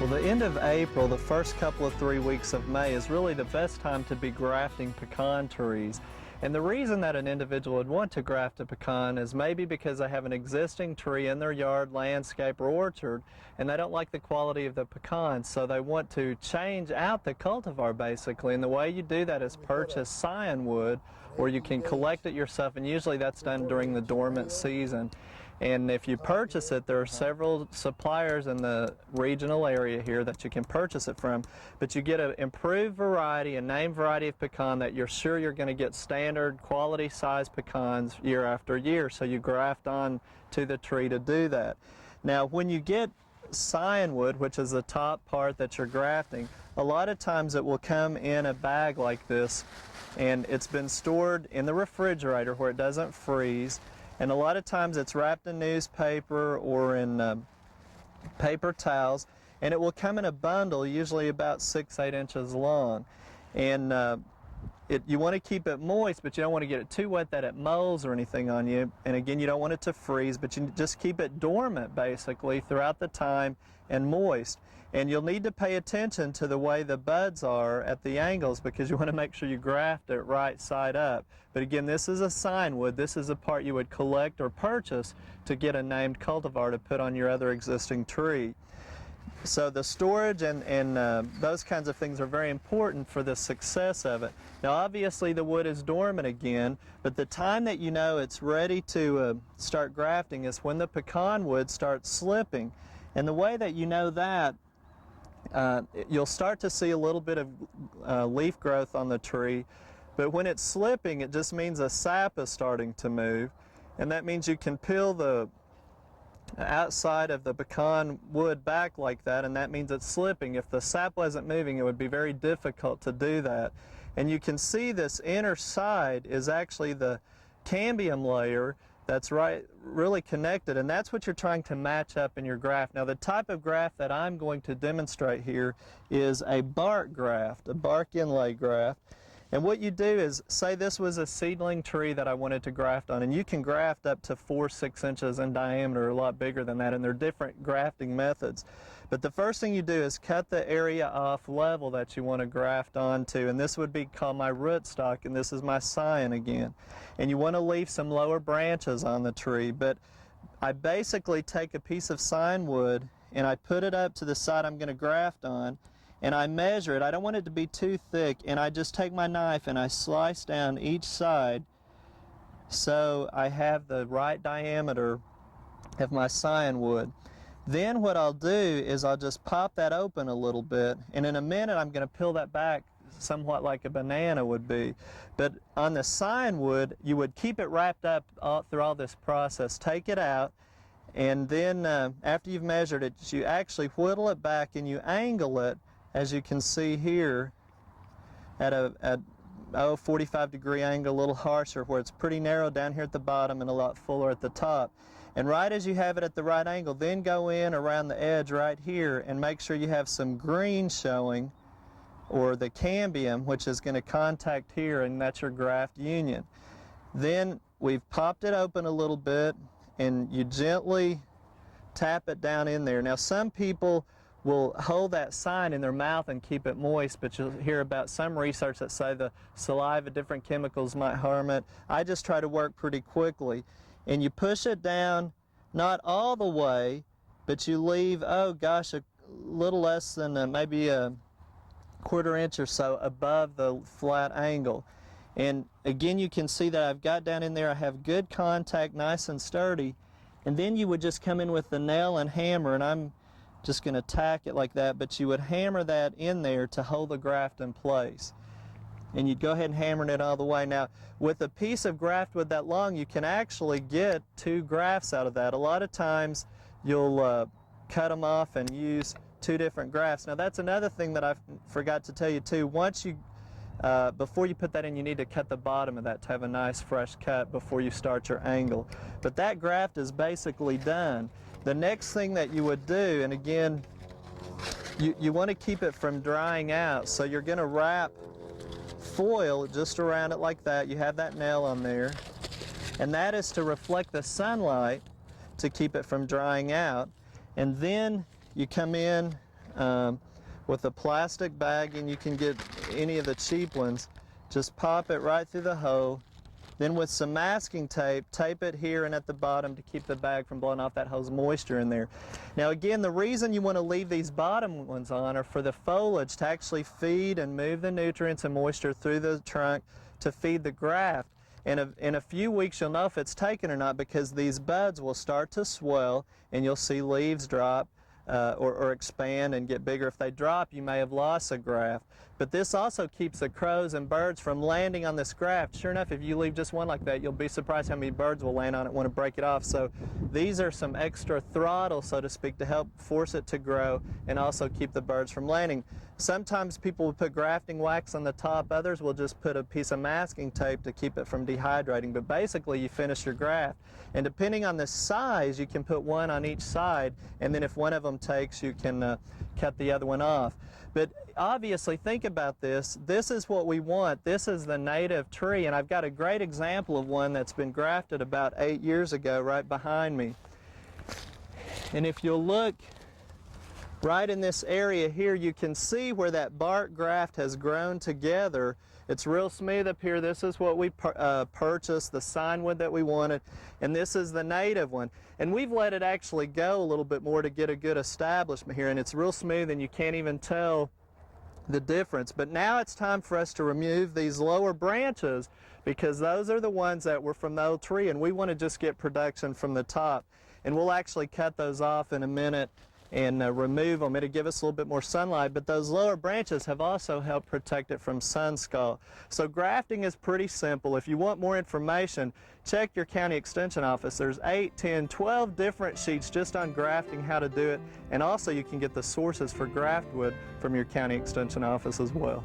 Well, the end of April, the first couple of 3 weeks of May is really the best time to be grafting pecan trees. And the reason that an individual would want to graft a pecan is maybe because they have an existing tree in their yard, landscape, or orchard, and they don't like the quality of the pecans, so they want to change out the cultivar basically. And the way you do that is purchase scion wood, or you can collect it yourself, and usually that's done during the dormant season. And if you purchase it, there are several suppliers in the regional area here that you can purchase it from, but you get an improved variety, a named variety of pecan that you're sure you're going to get standard quality size pecans year after year, so you graft on to the tree to do that. Now when you get scion wood, which is the top part that you're grafting, a lot of times it will come in a bag like this, and it's been stored in the refrigerator where it doesn't freeze. And a lot of times it's wrapped in newspaper or in paper towels, and it will come in a bundle, usually about 6-8 inches long. And you want to keep it moist, but you don't want to get it too wet that it molds or anything on you. And again, you don't want it to freeze, but you just keep it dormant basically throughout the time and moist. And you'll need to pay attention to the way the buds are at the angles, because you want to make sure you graft it right side up. But again, this is a scion wood. This is a part you would collect or purchase to get a named cultivar to put on your other existing tree. So the storage and those kinds of things are very important for the success of it. Now obviously the wood is dormant again, but the time that you know it's ready to start grafting is when the pecan wood starts slipping. And the way that you know that, you'll start to see a little bit of leaf growth on the tree, but when it's slipping, it just means a sap is starting to move, and that means you can peel the outside of the pecan wood back like that, and that means it's slipping. If the sap wasn't moving, it would be very difficult to do that. And you can see this inner side is actually the cambium layer that's really connected, and that's what you're trying to match up in your graft. Now the type of graft that I'm going to demonstrate here is a bark graft, a bark inlay graft. And what you do is, say this was a seedling tree that I wanted to graft on, and you can graft up to 4-6 inches in diameter, a lot bigger than that, and there are different grafting methods. But the first thing you do is cut the area off level that you want to graft onto, and this would be called my rootstock, and this is my scion again. And you want to leave some lower branches on the tree, but I basically take a piece of scion wood and I put it up to the side I'm going to graft on, and I measure it. I don't want it to be too thick, and I just take my knife and I slice down each side so I have the right diameter of my scion wood. Then what I'll do is I'll just pop that open a little bit, and in a minute I'm going to peel that back somewhat like a banana would be. But on the scion wood, you would keep it wrapped up through all this process. Take it out, and then after you've measured it, you actually whittle it back and you angle it, as you can see here, at a 45-degree angle, a little harsher, where it's pretty narrow down here at the bottom and a lot fuller at the top. And right as you have it at the right angle, then go in around the edge right here and make sure you have some green showing, or the cambium, which is going to contact here, and that's your graft union. Then we've popped it open a little bit, and you gently tap it down in there. Now some people will hold that scion in their mouth and keep it moist, but you'll hear about some research that say the saliva, different chemicals might harm it. I just try to work pretty quickly. And you push it down, not all the way, but you leave, oh gosh, a little less than maybe a 1/4 inch or so above the flat angle. And again, you can see that I've got down in there, I have good contact, nice and sturdy. And then you would just come in with the nail and hammer, and I'm just going to tack it like that, but you would hammer that in there to hold the graft in place. And you'd go ahead and hammer it all the way. Now, with a piece of graft wood that long, you can actually get 2 grafts out of that. A lot of times you'll cut them off and use 2 different grafts. Now that's another thing that I forgot to tell you too. Once you, before you put that in, you need to cut the bottom of that to have a nice fresh cut before you start your angle. But that graft is basically done. The next thing that you would do, and again, you want to keep it from drying out, so you're going to wrap foil just around it like that. You have that nail on there, and that is to reflect the sunlight to keep it from drying out. And then you come in with a plastic bag, and you can get any of the cheap ones. Just pop it right through the hole. Then with some masking tape, tape it here and at the bottom to keep the bag from blowing off. That holds moisture in there. Now again, the reason you want to leave these bottom ones on are for the foliage to actually feed and move the nutrients and moisture through the trunk to feed the graft. And in a few weeks you'll know if it's taken or not, because these buds will start to swell and you'll see leaves drop or expand and get bigger. If they drop, you may have lost a graft. But this also keeps the crows and birds from landing on this graft. Sure enough, if you leave just one like that, you'll be surprised how many birds will land on it and want to break it off. So these are some extra throttle, so to speak, to help force it to grow and also keep the birds from landing. Sometimes people will put grafting wax on the top. Others will just put a piece of masking tape to keep it from dehydrating. But basically, you finish your graft. And depending on the size, you can put one on each side, and then if one of them takes, you can cut the other one off. But obviously, think about this. This is what we want. This is the native tree, and I've got a great example of one that's been grafted about 8 years ago right behind me. And if you'll look right in this area here, you can see where that bark graft has grown together. It's real smooth up here. This is what we purchased, the signwood that we wanted, and this is the native one. And we've let it actually go a little bit more to get a good establishment here, and it's real smooth and you can't even tell the difference. But now it's time for us to remove these lower branches, because those are the ones that were from the old tree, and we want to just get production from the top. And we'll actually cut those off in a minute and remove them. It'll give us a little bit more sunlight, but those lower branches have also helped protect it from sun scald. So grafting is pretty simple. If you want more information, check your county extension office. There's 8, 10, 12 different sheets just on grafting, how to do it, and also you can get the sources for graft wood from your county extension office as well.